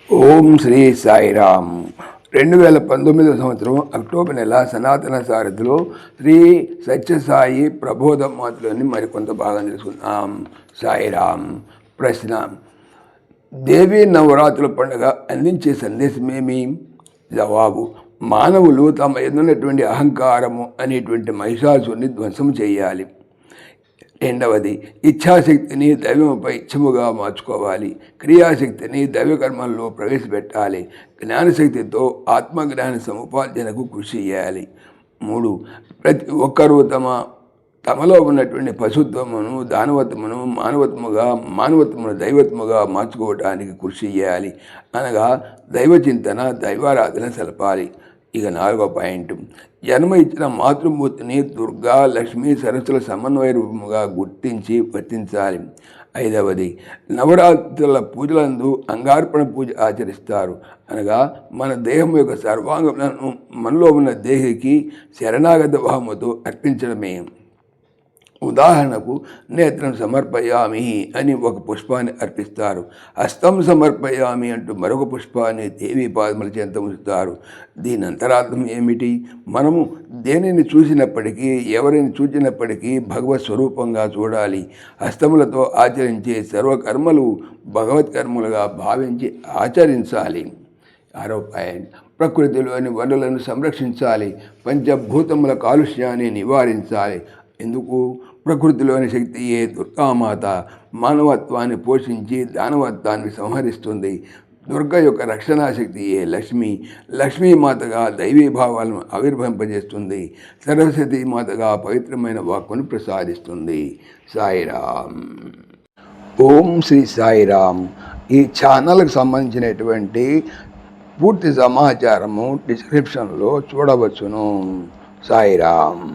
ఓం శ్రీ సాయిరామ్. 2019 సంవత్సరం అక్టోబర్ నెల సనాతన సారథిలో శ్రీ సత్యసాయి ప్రబోధ మాతలోని మరికొంత భాగం తెలుసుకుందాం. సాయిరామ్. ప్రశ్న: దేవీ నవరాత్రుల పండుగ అందించే సందేశమేమి? జవాబు: మానవులు తమ ఎదున్నటువంటి అహంకారము అనేటువంటి మహిషాసుని ధ్వంసం చేయాలి. రెండవది, ఇచ్ఛాశక్తిని దైవంపై ఇచ్చముగా మార్చుకోవాలి. క్రియాశక్తిని దైవకర్మల్లో ప్రవేశపెట్టాలి. జ్ఞానశక్తితో ఆత్మజ్ఞాన సముపార్జనకు కృషి చేయాలి. 3, ప్రతి ఒక్కరూ తమలో ఉన్నటువంటి పశుత్వమును దానవత్వమును మానవత్వమును దైవత్వముగా మార్చుకోవడానికి కృషి చేయాలి. అనగా దైవచింతన, దైవారాధన సలపాలి. ఇక 4వ పాయింట్, జన్మ ఇచ్చిన మాతృమూర్తిని దుర్గా, లక్ష్మీ, సరస్వతుల సమన్వయ రూపముగా గుర్తించి వర్తించాలి. 5వది, నవరాత్రుల పూజలందు అంగార్పణ పూజ ఆచరిస్తారు. అనగా మన దేహం యొక్క సర్వాంగములను మనలో ఉన్న దేహికి శరణాగత భావముతో అర్పించడమే. ఉదాహరణకు, నేత్రం సమర్పయామి అని ఒక పుష్పాన్ని అర్పిస్తారు. హస్తం సమర్పయామి అంటూ మరొక పుష్పాన్ని దేవి పాదముల చెంత ఉంచుతారు. దీని అంతరార్థం ఏమిటి? మనము దేనిని చూసినప్పటికీ, ఎవరిని చూచినప్పటికీ భగవత్ స్వరూపంగా చూడాలి. హస్తములతో ఆచరించే సర్వకర్మలు భగవత్కర్మలుగా భావించి ఆచరించాలి. 6వ పాయింట్, ప్రకృతిలోని వనరులను సంరక్షించాలి. పంచభూతముల కాలుష్యాన్ని నివారించాలి. ఎందుకు? ప్రకృతిలోని శక్తియే దుర్గామాత మానవత్వాన్ని పోషించి దానవత్వాన్ని సంహరిస్తుంది. దుర్గ యొక్క రక్షణా శక్తియే లక్ష్మి. లక్ష్మీమాతగా దైవీభావాలను ఆవిర్భవింపజేస్తుంది. సరస్వతీ మాతగా పవిత్రమైన వాక్కును ప్రసాదిస్తుంది. సాయిరామ్. ఓం శ్రీ సాయిరామ్. ఈ ఛానల్కి సంబంధించినటువంటి పూర్తి సమాచారము డిస్క్రిప్షన్లో చూడవచ్చును. సాయిరామ్.